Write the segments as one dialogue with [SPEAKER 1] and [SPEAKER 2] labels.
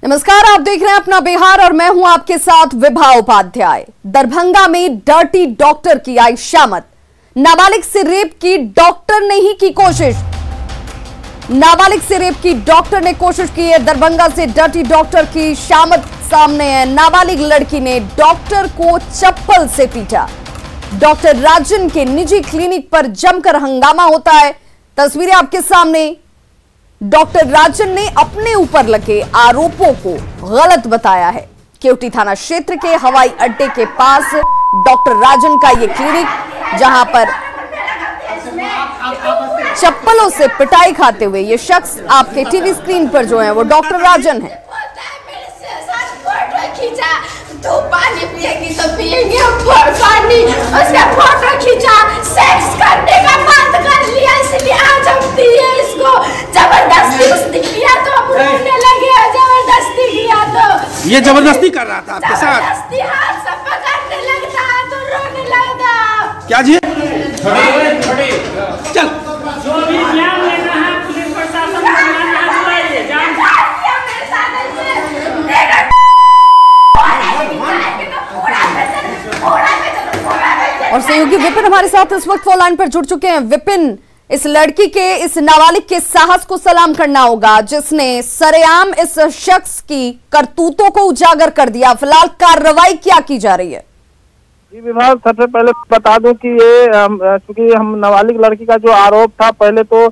[SPEAKER 1] नमस्कार, आप देख रहे हैं अपना बिहार और मैं हूं आपके साथ विभा उपाध्याय। दरभंगा में डर्टी डॉक्टर की आई शामत। नाबालिग से रेप की डॉक्टर ने ही की कोशिश। नाबालिग से रेप की डॉक्टर ने कोशिश की है। दरभंगा से डर्टी डॉक्टर की शामत सामने है। नाबालिग लड़की ने डॉक्टर को चप्पल से पीटा। डॉक्टर राजन के निजी क्लिनिक पर जमकर हंगामा होता है। तस्वीरें आपके सामने। डॉक्टर राजन ने अपने ऊपर लगे आरोपों को गलत बताया है। केवटी थाना क्षेत्र के हवाई अड्डे के पास डॉक्टर राजन का यह क्लिनिक, जहां पर चप्पलों से पिटाई खाते हुए ये शख्स आपके टीवी स्क्रीन पर जो है वो डॉक्टर राजन है।
[SPEAKER 2] तो पानी पिएगी तो पिएंगे पानी, उसका फोटो खींचा, सेक्स करने का बंद कर लिया, इसलिए आज हम दिए इसको। जबरदस्ती उसने किया तो हम रोने लगे। जबरदस्ती किया तो
[SPEAKER 3] ये जबरदस्ती कर रहा था आपके साथ?
[SPEAKER 2] जबरदस्ती हाथ से पकड़ने लगता तो रोने लगता।
[SPEAKER 3] क्या जी? चल
[SPEAKER 4] जो भी ज्ञान लेना है पुलिस प्रशासन को
[SPEAKER 1] और सहयोगी विपिन हमारे साथ इस वक्त फोन लाइन पर जुड़ चुके हैं। विपिन, इस लड़की के, इस नाबालिग के साहस को सलाम करना होगा, जिसने सरेआम इस शख्स की करतूतों को उजागर कर दिया। फिलहाल कार्रवाई क्या की जा रही है?
[SPEAKER 5] जी विभाग, सबसे पहले बता दूं कि ये चूंकि हम नाबालिग लड़की का जो आरोप था, पहले तो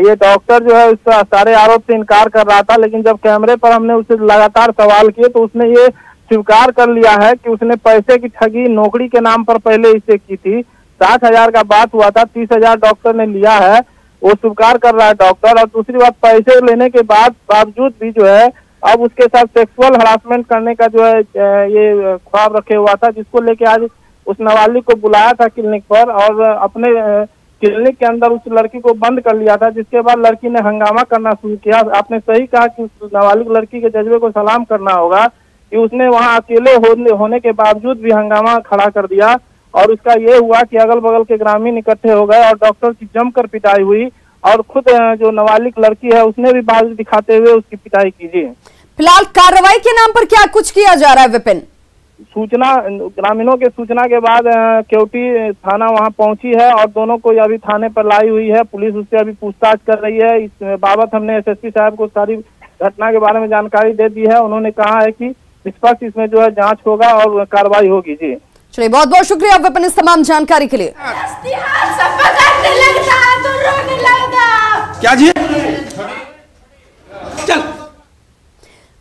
[SPEAKER 5] ये डॉक्टर जो है उसका सारे आरोप से इनकार कर रहा था, लेकिन जब कैमरे पर हमने उससे लगातार सवाल किए तो उसने ये स्वीकार कर लिया है कि उसने पैसे की ठगी नौकरी के नाम पर पहले इससे की थी। 60,000 का बात हुआ था, 30,000 डॉक्टर ने लिया है, वो स्वीकार कर रहा है डॉक्टर। और दूसरी बात, पैसे लेने के बावजूद भी जो है अब उसके साथ सेक्सुअल हरासमेंट करने का जो है ये ख्वाब रखे हुआ था, जिसको लेके आज उस नाबालिग को बुलाया था क्लिनिक पर और अपने क्लिनिक के अंदर उस लड़की को बंद कर लिया था, जिसके बाद लड़की ने हंगामा करना शुरू किया। आपने सही कहा कि उस नाबालिग लड़की के जज्बे को सलाम करना होगा कि उसने वहां अकेले होने के बावजूद भी हंगामा खड़ा कर दिया। और उसका ये हुआ कि अगल बगल के ग्रामीण इकट्ठे हो गए और डॉक्टर की जमकर पिटाई हुई और खुद जो नाबालिग लड़की है उसने भी बाज दिखाते हुए उसकी पिटाई की।
[SPEAKER 1] फिलहाल कार्रवाई के नाम पर क्या कुछ किया जा रहा है विपिन?
[SPEAKER 5] सूचना, ग्रामीणों के सूचना के बाद केवटी थाना वहां पहुंची है और दोनों को अभी थाने पर लाई हुई है। पुलिस उससे अभी पूछताछ कर रही है। इस बाबत हमने एसएसपी साहब को सारी घटना के बारे में जानकारी दे दी है। उन्होंने कहा है कि निष्पक्ष इसमें जो है जांच होगा और कार्रवाई होगी। जी
[SPEAKER 1] चलिए, बहुत बहुत शुक्रिया विपिन इस तमाम जानकारी के लिए।
[SPEAKER 3] क्या जी? चल।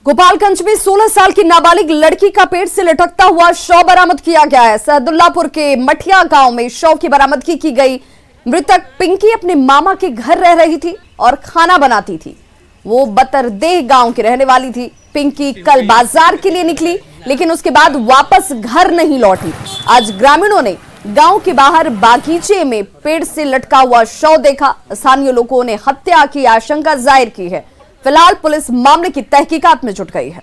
[SPEAKER 1] गोपालगंज में 16 साल की नाबालिग लड़की का पेट से लटकता हुआ शव बरामद किया गया है। सहदुल्लापुर के मठिया गांव में शव की बरामदगी की गई। मृतक पिंकी अपने मामा के घर रह रही थी और खाना बनाती थी। वो बतरदेह गांव की रहने वाली थी। पिंकी कल बाजार के लिए निकली, लेकिन उसके बाद वापस घर नहीं लौटी। आज ग्रामीणों ने गांव के बाहर बागीचे में पेड़ से लटका हुआ शव देखा। स्थानीय लोगों ने हत्या की आशंका जाहिर की है। फिलहाल पुलिस मामले की तहकीकात में जुट गई है।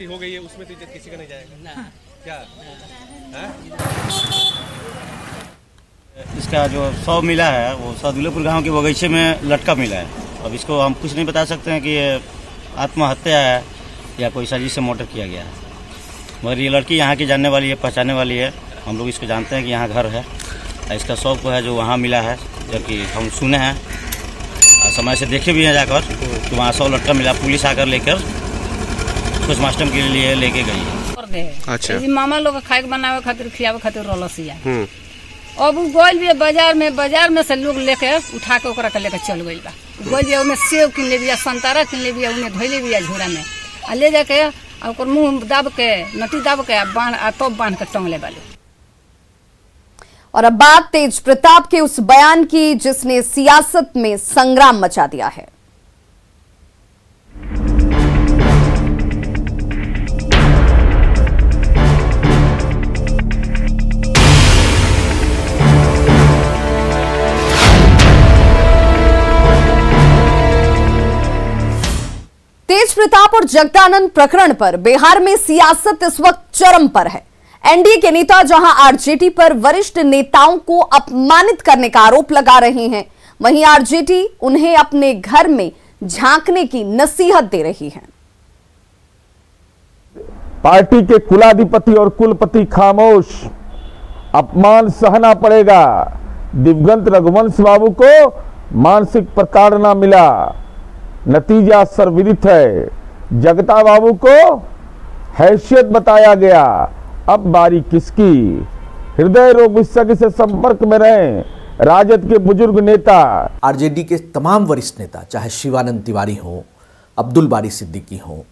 [SPEAKER 6] हो गई है, उसमें तो किसी का नहीं जाएगा क्या?
[SPEAKER 7] इसका जो शव मिला है वो सहदुल्लापुर गांव के बगीचे में लटका मिला है। अब इसको हम कुछ नहीं बता सकते हैं कि ये आत्महत्या है या कोई साजिश से मर्डर किया गया है, मगर ये लड़की यहाँ की जानने वाली है, पहचानने वाली है। हम लोग इसको जानते हैं कि यहाँ घर है। इसका शव को है जो वहाँ मिला है, जबकि हम सुने हैं और समय से देखे भी हैं जाकर कि वहाँ शव लटका मिला। पुलिस आकर लेकर पोस्टमार्टम के लिए लेके गई है।
[SPEAKER 6] अच्छा,
[SPEAKER 4] मामा लोग खाए बनावे खातिर खियावे खातिर रलसिया। अब गोल भी बाजार में से लोग लेके उठा के ओकरा के लेके चल गई बा। गोल भी उनमें सेब किन ले बिया, संतरा किन ले बिया, उन्हें धोइले बिया झोरा में आ ले जाके ओकर मुंह दाब के, नटी दाब के तब बांध के टंगले वाले।
[SPEAKER 1] और अब बात तेज प्रताप के उस बयान की जिसने सियासत में संग्राम मचा दिया है। तेज प्रताप और जगदानंद प्रकरण पर बिहार में सियासत इस वक्त चरम पर है। एनडीए के नेता जहां आरजेडी पर वरिष्ठ नेताओं को अपमानित करने का आरोप लगा रहे हैं, वहीं आरजेडी उन्हें अपने घर में झांकने की नसीहत दे रही है।
[SPEAKER 8] पार्टी के कुलाधिपति और कुलपति खामोश, अपमान सहना पड़ेगा। दिवंगत रघुवंश बाबू को मानसिक प्रताड़ना मिला, नतीजा सर्वविदित है। जगता बाबू को हैसियत बताया गया, अब बारी किसकी? हृदय रोग विशेषज्ञ से संपर्क में रहें राजद के बुजुर्ग नेता।
[SPEAKER 9] आरजेडी के तमाम वरिष्ठ नेता, चाहे शिवानंद तिवारी हो, अब्दुल बारी सिद्दीकी हो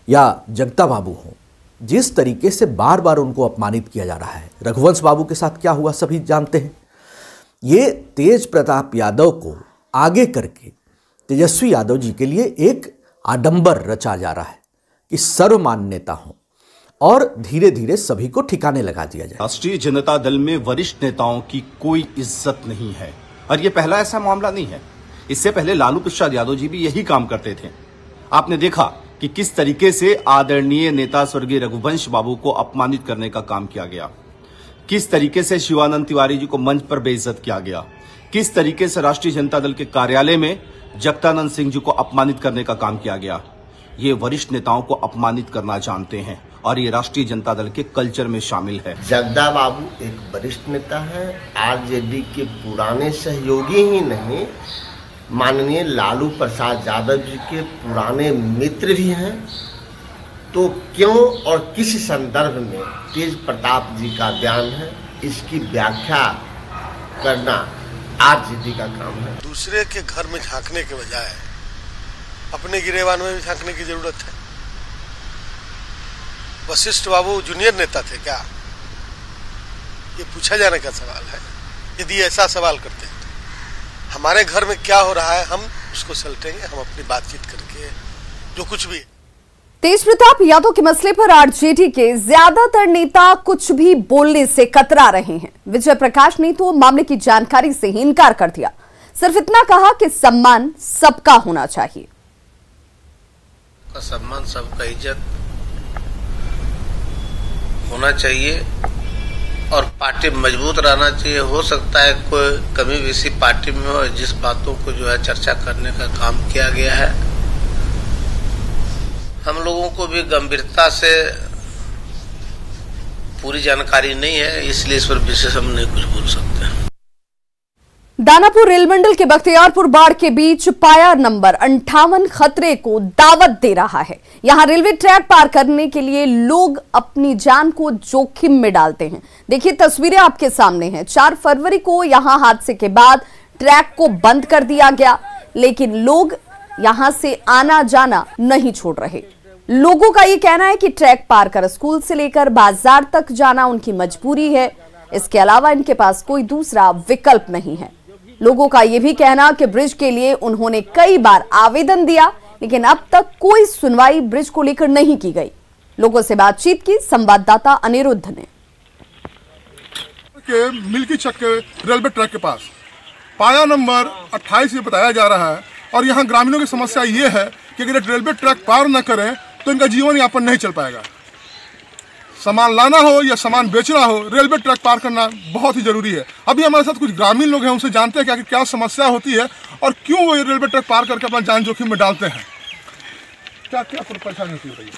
[SPEAKER 9] या जगता बाबू हो, जिस तरीके से बार बार उनको अपमानित किया जा रहा है। रघुवंश बाबू के साथ क्या हुआ सभी जानते हैं। ये तेज प्रताप यादव को आगे करके तेजस्वी यादव जी के लिए एक आडंबर रचा जा रहा है कि सर्वमान्य नेता हो और धीरे धीरे सभी को ठिकाने लगा दिया जाए।
[SPEAKER 10] राष्ट्रीय जनता दल में वरिष्ठ नेताओं की कोई इज्जत नहीं है और ये पहला ऐसा मामला नहीं है। इससे पहले लालू प्रसाद यादव जी भी यही काम करते थे। आपने देखा कि किस तरीके से आदरणीय नेता स्वर्गीय रघुवंश बाबू को अपमानित करने का काम किया गया, किस तरीके से शिवानंद तिवारी जी को मंच पर बेइज्जत किया गया, किस तरीके से राष्ट्रीय जनता दल के कार्यालय में जगतानंद सिंह जी को अपमानित करने का काम किया गया। ये वरिष्ठ नेताओं को अपमानित करना जानते हैं और ये राष्ट्रीय जनता दल के कल्चर में शामिल है।
[SPEAKER 11] जगदा बाबू एक वरिष्ठ नेता है, आरजेडी के पुराने सहयोगी ही नहीं, माननीय लालू प्रसाद यादव जी के पुराने मित्र भी हैं। तो क्यों और किस संदर्भ में तेज प्रताप जी का बयान है, इसकी व्याख्या करना आरजेडी का काम है।
[SPEAKER 12] दूसरे के घर में झांकने के बजाय अपने गिरेबान में भी झांकने की जरूरत है। वशिष्ठ बाबू जूनियर नेता थे क्या? ये पूछा जाने का सवाल है। यदि ऐसा सवाल करते हैं तो हमारे घर में क्या हो रहा है हम उसको सलटेंगे, हम अपनी बातचीत करके जो कुछ भी।
[SPEAKER 1] तेज प्रताप यादव के मसले पर आरजेडी के ज्यादातर नेता कुछ भी बोलने से कतरा रहे हैं। विजय प्रकाश ने तो मामले की जानकारी से ही इनकार कर दिया, सिर्फ इतना कहा कि सम्मान सबका होना चाहिए।
[SPEAKER 12] सम्मान, सबका इज्जत होना चाहिए और पार्टी मजबूत रहना चाहिए। हो सकता है कोई कमी बेसी पार्टी में हो, जिस बातों को जो है चर्चा करने का काम किया गया है, हम लोगों को भी गंभीरता से पूरी जानकारी नहीं है, इसलिए इस पर विशेष हम नहीं कुछ बोल सकते।
[SPEAKER 1] दानापुर रेल मंडल के बख्तियारपुर बाढ़ के बीच पाया नंबर 58 खतरे को दावत दे रहा है। यहां रेलवे ट्रैक पार करने के लिए लोग अपनी जान को जोखिम में डालते हैं। देखिए तस्वीरें आपके सामने हैं। 4 फरवरी को यहां हादसे के बाद ट्रैक को बंद कर दिया गया, लेकिन लोग यहां से आना जाना नहीं छोड़ रहे। लोगों का ये कहना है कि ट्रैक पार कर स्कूल से लेकर बाजार तक जाना उनकी मजबूरी है, इसके अलावा इनके पास कोई दूसरा विकल्प नहीं है। लोगों का यह भी कहना कि ब्रिज के लिए उन्होंने कई बार आवेदन दिया, लेकिन अब तक कोई सुनवाई ब्रिज को लेकर नहीं की गई। लोगों से बातचीत की संवाददाता अनिरुद्ध ने।
[SPEAKER 13] मिल्की चक के रेलवे ट्रैक के पास पाया नंबर 28 ये बताया जा रहा है और यहाँ ग्रामीणों की समस्या ये है कि अगर रेलवे ट्रैक पार न करें तो इनका जीवन यापन नहीं चल पाएगा। सामान लाना हो या सामान बेचना हो, रेलवे ट्रैक पार करना बहुत ही जरूरी है। अभी हमारे साथ कुछ ग्रामीण लोग हैं, उनसे जानते हैं क्या समस्या होती है और क्यों वो ये रेलवे ट्रैक पार करके अपना जान जोखिम में डालते हैं। क्या क्या परेशानी होती है?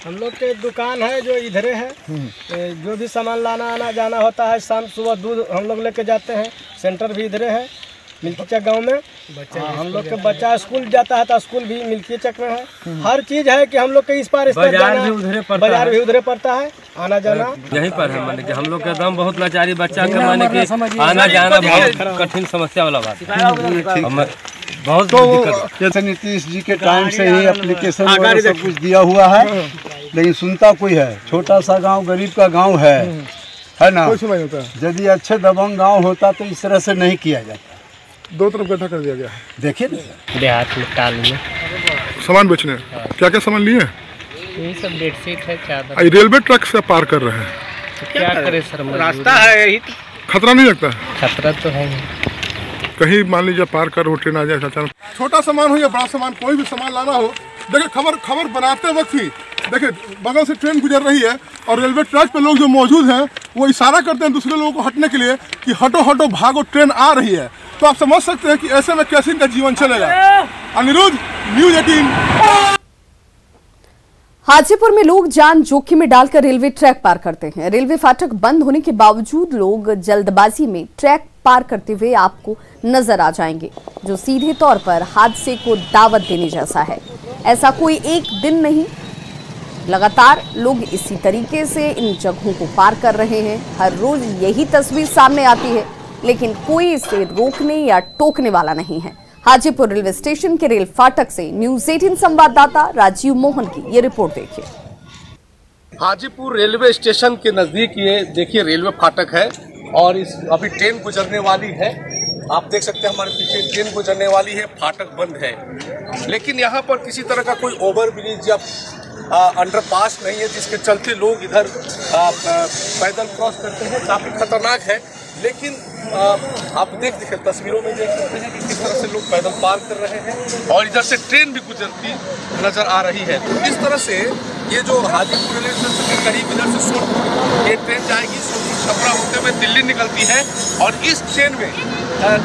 [SPEAKER 14] हम लोग के दुकान है जो इधरे है, जो भी सामान लाना आना जाना होता है, शाम सुबह दूध हम लोग लेके जाते हैं। सेंटर भी इधरे है मिल्की गांव में। हम लोग के बच्चा स्कूल जाता है तो स्कूल भी मिल्की चक में है। हर चीज है कि हम लोग के इस पार बाजार भी उधरे पड़ता है, आना जाना
[SPEAKER 15] यहीं पर है। माने कि हम लोग का दम बहुत लाचारी बच्चा के माने कि आना जाना बहुत कठिन समस्या वाला बात है। बहुत
[SPEAKER 16] तो नीतीश जी के टाइम से ही एप्लीकेशन सब कुछ दिया हुआ है, लेकिन सुनता कोई है। छोटा सा गांव, गरीब का गांव है ना। यदि अच्छे दबंग गांव होता तो इस तरह से नहीं किया जाता।
[SPEAKER 13] 2 तरफ गड्ढा कर दिया गया।
[SPEAKER 16] देखिए
[SPEAKER 14] देहात में टाल में
[SPEAKER 13] सामान बेचने क्या क्या सामान लिए?
[SPEAKER 14] यही सब बेडशीट है, चादर।
[SPEAKER 13] रेलवे ट्रैक से पार कर रहे हैं
[SPEAKER 14] तो क्या करें सर, रास्ता है यही।
[SPEAKER 13] खतरा नहीं लगता?
[SPEAKER 14] खतरा तो है,
[SPEAKER 13] कहीं मान लीजिए पार कर हो, ट्रेन आ जाए अचानक। छोटा सामान हो या बड़ा सामान, कोई भी सामान लाना हो, देखिए खबर बनाते वक्त ही देखिए बगल से ट्रेन गुजर रही है और रेलवे ट्रैक पे लोग जो मौजूद हैं वो इशारा करते हैं दूसरे लोगों को हटने के लिए कि हटो हटो भागो, ट्रेन आ रही है। तो आप समझ सकते हैं कि ऐसे में कैसे इनका जीवन चलेगा। अनिरुद्ध, न्यूज़ 18।
[SPEAKER 1] हाजीपुर में लोग जान जोखिम में डालकर रेलवे ट्रैक पार करते हैं। रेलवे फाटक बंद होने के बावजूद लोग जल्दबाजी में ट्रैक पार करते हुए आपको नजर आ जाएंगे, जो सीधे तौर पर हादसे को दावत देने जैसा है। ऐसा कोई एक दिन नहीं, लगातार लोग इसी तरीके से इन जगहों को पार कर रहे हैं। हर रोज यही तस्वीर सामने आती है, लेकिन कोई इसे रोकने या टोकने वाला नहीं है। हाजीपुर रेलवे स्टेशन के रेल फाटक से न्यूज़ 18 संवाददाता राजीव मोहन की ये रिपोर्ट देखिए।
[SPEAKER 12] हाजीपुर रेलवे स्टेशन के नजदीक ये देखिए रेलवे फाटक है और इस अभी ट्रेन गुजरने वाली है। आप देख सकते हैं हमारे पीछे ट्रेन गुजरने वाली है, फाटक बंद है, लेकिन यहाँ पर किसी तरह का कोई ओवर ब्रिज या अंडरपास नहीं है, जिसके चलते लोग इधर पैदल क्रॉस करते हैं। काफी खतरनाक है, लेकिन आप देख तस्वीरों में देख सकते हैं कि किस तरह से लोग पैदल पार कर रहे हैं और इधर से ट्रेन भी गुजरती नजर आ रही है। तो इस तरह से ये जो हाजीपुर रेलवे स्टेशन के करीब इधर से सोनपुर ये ट्रेन जाएगी, सोनपुर छपरा होते हुए दिल्ली निकलती है और इस ट्रेन में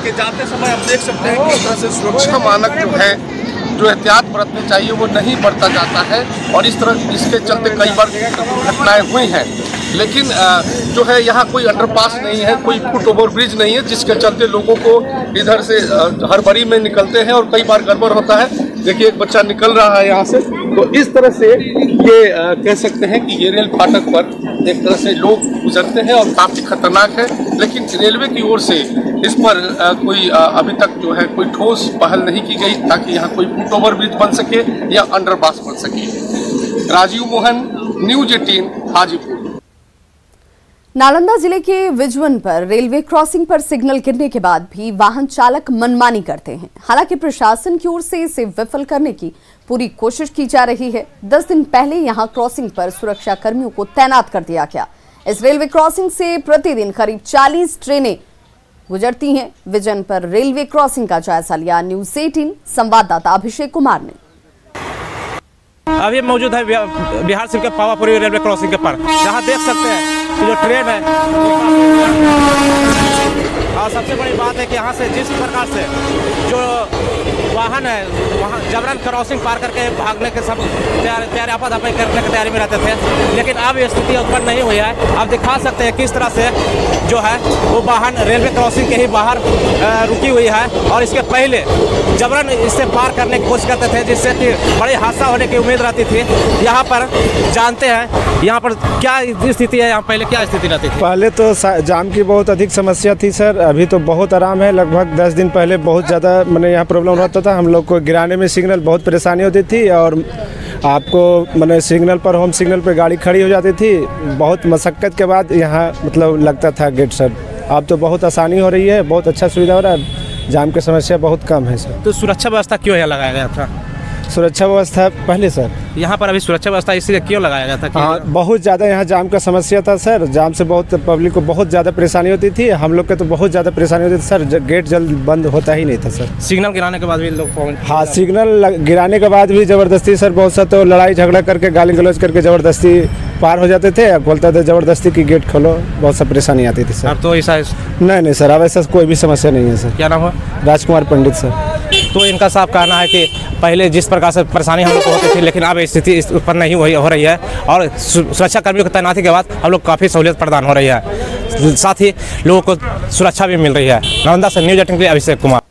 [SPEAKER 12] के जाते समय आप देख सकते हैं कि इस तरह से सुरक्षा मानक जो है, जो एहतियात बरतने चाहिए वो नहीं बरता जाता है और इस तरह इसके चलते कई बार घटनाएं हुई हैं। लेकिन जो है यहाँ कोई अंडरपास नहीं है, कोई फुट ओवर ब्रिज नहीं है, जिसके चलते लोगों को इधर से हड़बड़ी में निकलते हैं और कई बार गड़बड़ होता है। देखिए एक बच्चा निकल रहा है यहाँ से, तो इस तरह से ये कह सकते हैं कि ये रेल फाटक पर एक तरह से लोग गुजरते हैं और काफ़ी खतरनाक है। लेकिन रेलवे की ओर से इस पर कोई अभी तक जो है कोई ठोस पहल नहीं की गई ताकि यहाँ कोई फुट ओवर ब्रिज बन सके या अंडरपास बन सके। राजीव मोहन, न्यूज़ 18 हाजीपुर।
[SPEAKER 1] नालंदा जिले के विजवन पर रेलवे क्रॉसिंग पर सिग्नल गिरने के बाद भी वाहन चालक मनमानी करते हैं। हालांकि प्रशासन की ओर से इसे विफल करने की पूरी कोशिश की जा रही है। 10 दिन पहले यहां क्रॉसिंग पर सुरक्षा कर्मियों को तैनात कर दिया गया। इस रेलवे क्रॉसिंग से प्रतिदिन करीब 40 ट्रेनें गुजरती हैं। विजन पर रेलवे क्रॉसिंग का जायजा लिया न्यूज़ 18 संवाददाता अभिषेक कुमार ने।
[SPEAKER 17] अभी मौजूद है बिहार सिर्फ के पावापुरी रेलवे क्रॉसिंग के पर, जहां देख सकते हैं कि जो ट्रेन है, और सबसे बड़ी बात है कि यहाँ से जिस प्रकार से जो वाहन है वहाँ जबरन क्रॉसिंग पार करके भागने के सब तैयारी आपाधापी करने की तैयारी में रहते थे, लेकिन अब ये स्थिति उत्पन्न नहीं हुई है। आप दिखा सकते हैं किस तरह से जो है वो वाहन रेलवे क्रॉसिंग के ही बाहर रुकी हुई है और इसके पहले जबरन इससे पार करने की कोशिश करते थे, जिससे कि बड़ी हादसा होने की उम्मीद रहती थी। यहाँ पर जानते हैं यहाँ पर क्या स्थिति है, यहाँ पहले क्या स्थिति रहती थी?
[SPEAKER 18] पहले तो जाम की बहुत अधिक समस्या थी सर, अभी तो बहुत आराम है। लगभग 10 दिन पहले बहुत ज़्यादा मैंने यहाँ प्रॉब्लम होता था, हम लोग को गिराने में सिग्नल बहुत परेशानी होती थी और आपको मैंने सिग्नल पर होम सिग्नल पर गाड़ी खड़ी हो जाती थी। बहुत मशक्क़त के बाद यहाँ मतलब लगता था गेट सर। अब तो बहुत आसानी हो रही है, बहुत अच्छा सुविधा हो रहा है, जाम की समस्या बहुत कम है सर।
[SPEAKER 17] तो सुरक्षा व्यवस्था क्यों यहाँ लगाया गया था?
[SPEAKER 18] सुरक्षा व्यवस्था पहले सर
[SPEAKER 17] यहाँ पर अभी सुरक्षा व्यवस्था इसलिए क्यों लगाया गया था?
[SPEAKER 18] हाँ, बहुत ज़्यादा यहाँ जाम का समस्या था सर। जाम से बहुत पब्लिक को बहुत ज़्यादा परेशानी होती थी, हम लोग के तो बहुत ज़्यादा परेशानी होती थी सर। गेट जल्द बंद होता ही नहीं था सर।
[SPEAKER 17] सिग्नल गिराने के बाद भी लोग
[SPEAKER 18] हाँ, सिग्नल गिराने के बाद भी ज़बरदस्ती सर, बहुत सा तो लड़ाई झगड़ा करके गाली गलौज करके ज़बरदस्ती पार हो जाते थे। बोलते थे ज़बरदस्ती की गेट खोलो, बहुत सा परेशानी आती थी सर।
[SPEAKER 17] अब तो ऐसा
[SPEAKER 18] नहीं सर, अब ऐसा कोई भी समस्या नहीं है सर।
[SPEAKER 17] क्या नाम है?
[SPEAKER 18] राजकुमार पंडित सर।
[SPEAKER 17] तो इनका साफ कहना है कि पहले जिस प्रकार से परेशानी हम लोग को होती थी, लेकिन अब स्थिति उत्पन्न नहीं हो रही है और सुरक्षा कर्मियों की तैनाती के बाद हम लोग काफ़ी सहूलियत प्रदान हो रही है, साथ ही लोगों को सुरक्षा भी मिल रही है। नालंदा से न्यूज़ 18 के लिए अभिषेक कुमार।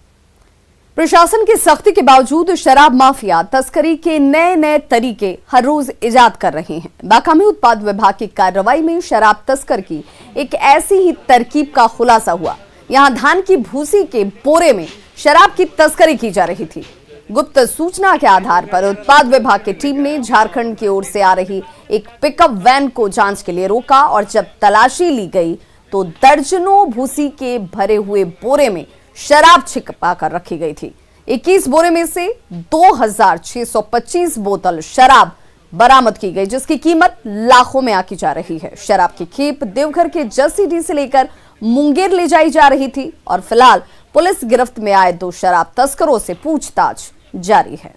[SPEAKER 1] प्रशासन की सख्ती के बावजूद शराब माफिया तस्करी के नए नए तरीके हर रोज इजाद कर रहे हैं। बाकामी उत्पाद विभाग की कार्रवाई में शराब तस्कर की एक ऐसी ही तरकीब का खुलासा हुआ। यहां धान की भूसी के बोरे में शराब की तस्करी की जा रही थी। गुप्त सूचना के आधार पर उत्पाद विभाग की टीम ने झारखंड की ओर से आ रही एक पिकअप वैन को जांच के लिए रोका और जब तलाशी ली गई तो दर्जनों भूसी के भरे हुए बोरे में शराब छिपा कर रखी गई थी। 21 बोरे में से 2625 बोतल शराब बरामद की गई, जिसकी कीमत लाखों में आकी जा रही है। शराब की खेप देवघर के जसीडीह से लेकर मुंगेर ले जाई जा रही थी और फिलहाल पुलिस गिरफ्त में आए 2 शराब तस्करों से पूछताछ जारी है।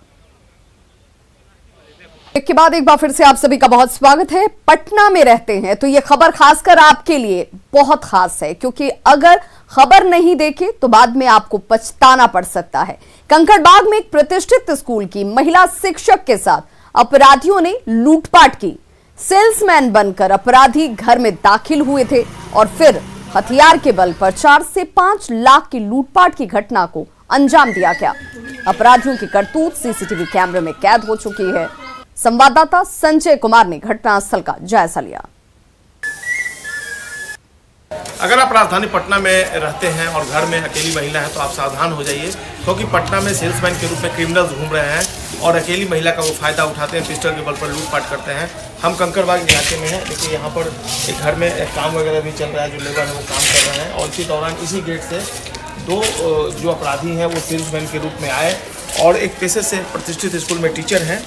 [SPEAKER 1] इसके बाद एक बार फिर से आप सभी का बहुत स्वागत है। पटना में रहते हैं तो ये खबर खासकर आपके लिए बहुत खास है, क्योंकि अगर खबर नहीं देखे तो बाद में आपको पछताना पड़ सकता है। कंकड़बाग में एक प्रतिष्ठित स्कूल की महिला शिक्षक के साथ अपराधियों ने लूटपाट की। सेल्समैन बनकर अपराधी घर में दाखिल हुए थे और फिर हथियार के बल पर 4 से 5 लाख की लूटपाट की घटना को अंजाम दिया गया। अपराधियों की करतूत सीसीटीवी कैमरे में कैद हो चुकी है। संवाददाता संजय कुमार ने घटनास्थल का जायजा लिया।
[SPEAKER 19] अगर आप राजधानी पटना में रहते हैं और घर में अकेली महिला है तो आप सावधान हो जाइए, क्योंकि पटना में सेल्समैन के रूप में क्रिमिनल्स घूम रहे हैं और अकेली महिला का वो फायदा उठाते हैं, पिस्टल के बल पर लूटपाट करते हैं। हम कंकड़बाग इलाके में हैं। देखिए यहाँ पर एक घर में एक काम वगैरह भी चल रहा है, जो लेबर है वो काम कर रहे हैं और इसी दौरान इसी गेट से 2 जो अपराधी हैं वो सेल्समैन के रूप में आए और एक पेशे से प्रतिष्ठित स्कूल में टीचर हैं।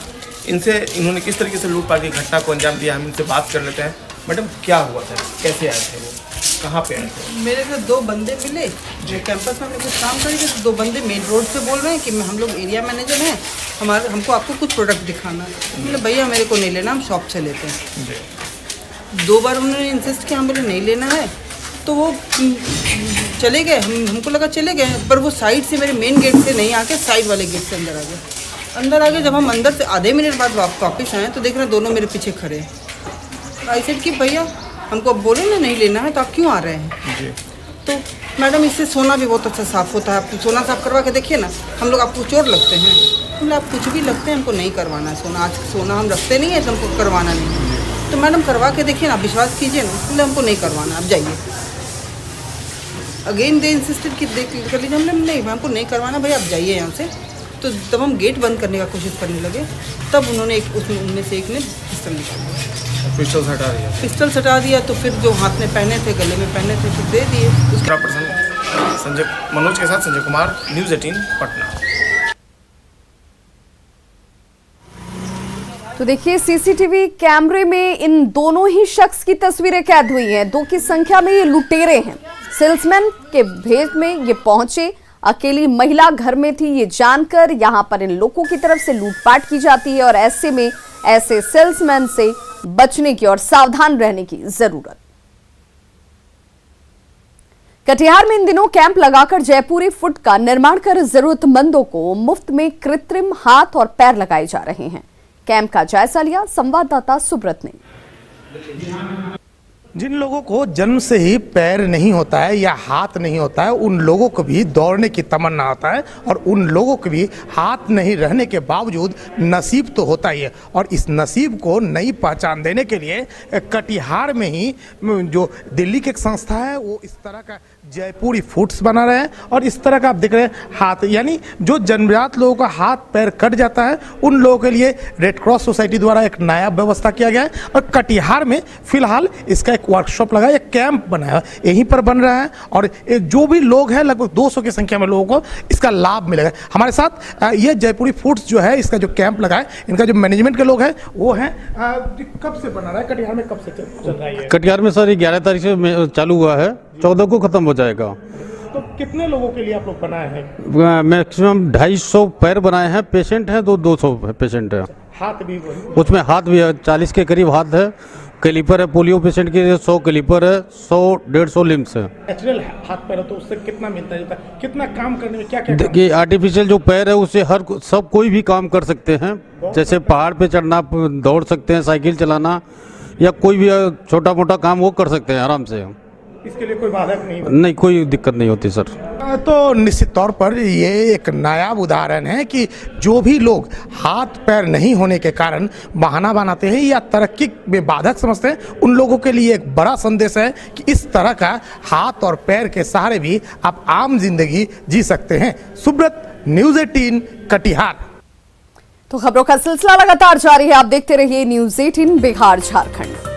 [SPEAKER 19] इन्होंने किस तरीके से लूटपाट की घटना को अंजाम दिया, हम इनसे बात कर लेते हैं। मैडम क्या हुआ था, कैसे आए थे वो, कहाँ पे आए थे?
[SPEAKER 20] मेरे से 2 बंदे मिले जो कैंपस में कुछ काम करेंगे, तो 2 बंदे मेन रोड से बोल रहे हैं कि हम लोग एरिया मैनेजर हैं, हमको आपको कुछ प्रोडक्ट दिखाना है। बोले भैया मेरे को नहीं लेना, हम शॉप से लेते हैं। 2 बार उन्होंने इंसिस्ट किया, हम बोले नहीं लेना है, तो वो चले गए। हमको लगा चले गए, पर वो साइड से मेरे मेन गेट से नहीं आके साइड वाले गेट से अंदर आ गए। जब हम अंदर से आधे मिनट बाद वापस आए तो देख रहे दोनों मेरे पीछे खड़े हैं। आई सेड कि भैया हमको अब बोले ना नहीं लेना है, तो आप क्यों आ रहे हैं? तो मैडम इससे सोना भी बहुत अच्छा साफ़ होता है, आप सोना साफ़ करवा के देखिए ना, हम लोग आपको चोर लगते हैं। मतलब आप कुछ भी लगते हैं, हमको नहीं करवाना है सोना। आज सोना हम रखते नहीं है तो हमको करवाना नहीं है। तो मैडम करवा के देखिए ना, विश्वास कीजिए ना, बोले हमको नहीं करवाना, आप जाइए। अगेन दे इंसिस्टेड कि देख कर लीजिए। हमने नहीं हमको नहीं करवाना भैया, आप जाइए यहाँ से। तो जब हम गेट बंद करने का कोशिश करने लगे तब उन्होंने उनमें से एक ने पिस्टल निकाल दिया। पिस्टल हटा दिया तो फिर जो हाथ में पहने थे, गले में पहने थे, फिर दे दिए।
[SPEAKER 19] संजय मनोज के साथ संजय कुमार, न्यूज़ 18 पटना।
[SPEAKER 1] तो देखिए सीसीटीवी कैमरे में इन दोनों ही शख्स की तस्वीरें कैद हुई हैं। 2 की संख्या में ये लुटेरे हैं। सेल्समैन के भेष में ये पहुंचे, अकेली महिला घर में थी ये जानकर यहां पर इन लोगों की तरफ से लूटपाट की जाती है और ऐसे में ऐसे सेल्समैन से बचने की और सावधान रहने की जरूरत। कटिहार में इन दिनों कैंप लगाकर जयपुरी फुट का निर्माण कर जरूरतमंदों को मुफ्त में कृत्रिम हाथ और पैर लगाए जा रहे हैं। कैंप का जायजा लिया संवाददाता सुब्रत ने।
[SPEAKER 21] जिन लोगों को जन्म से ही पैर नहीं होता है या हाथ नहीं होता है, उन लोगों को भी दौड़ने की तमन्ना होता है और उन लोगों को भी हाथ नहीं रहने के बावजूद नसीब तो होता ही है। और इस नसीब को नई पहचान देने के लिए कटिहार में ही जो दिल्ली की एक संस्था है वो इस तरह का जयपुरी फूड्स बना रहे हैं और इस तरह का आप देख रहे हैं हाथ, यानी जो जन्मजात लोगों का हाथ पैर कट जाता है उन लोगों के लिए रेड क्रॉस सोसाइटी द्वारा एक नया व्यवस्था किया गया है और कटिहार में फिलहाल इसका एक वर्कशॉप लगा, एक कैंप बनाया यहीं पर बन रहा है और जो भी लोग हैं लगभग 200 की संख्या में लोगों को इसका लाभ मिलेगा। हमारे साथ ये जयपुरी फूड्स जो है इसका जो कैंप लगा है, इनका जो मैनेजमेंट के लोग हैं वो हैं। कब से बना रहा है कटिहार में, कब से चल रहा है?
[SPEAKER 22] कटिहार में सर 11 तारीख से चालू हुआ है, 14 को खत्म हो जाएगा।
[SPEAKER 21] तो कितने लोगों के लिए आप लोग बनाए हैं?
[SPEAKER 22] मैक्सिमम 250 पैर बनाए हैं, पेशेंट हैं 200 पेशेंट है।
[SPEAKER 21] हाथ भी
[SPEAKER 22] उसमें हाथ भी है, 40 के करीब हाथ है। कैलिपर है, पोलियो पेशेंट के लिए 100 कैलिपर है, 100-150 लिम्स है।
[SPEAKER 21] नेचुरल हाथ पैर तो उससे कितना मिलता है, कितना काम करने में क्या क्या?
[SPEAKER 22] देखिए आर्टिफिशियल जो पैर है उससे सब कोई भी काम कर सकते हैं, जैसे पहाड़ पे चढ़ना, दौड़ सकते हैं, साइकिल चलाना या कोई भी छोटा मोटा काम वो कर सकते हैं आराम से।
[SPEAKER 21] इसके लिए कोई बाधक
[SPEAKER 22] नहीं, कोई दिक्कत नहीं होती सर।
[SPEAKER 21] तो निश्चित तौर पर ये एक नायाब उदाहरण है कि जो भी लोग हाथ पैर नहीं होने के कारण बहाना बनाते हैं या तरक्की में बाधक समझते हैं, उन लोगों के लिए एक बड़ा संदेश है कि इस तरह का हाथ और पैर के सहारे भी आप आम जिंदगी जी सकते हैं। सुब्रत, न्यूज़ 18 कटिहार।
[SPEAKER 1] तो खबरों का सिलसिला लगातार जारी है, आप देखते रहिए न्यूज़ 18 बिहार झारखंड।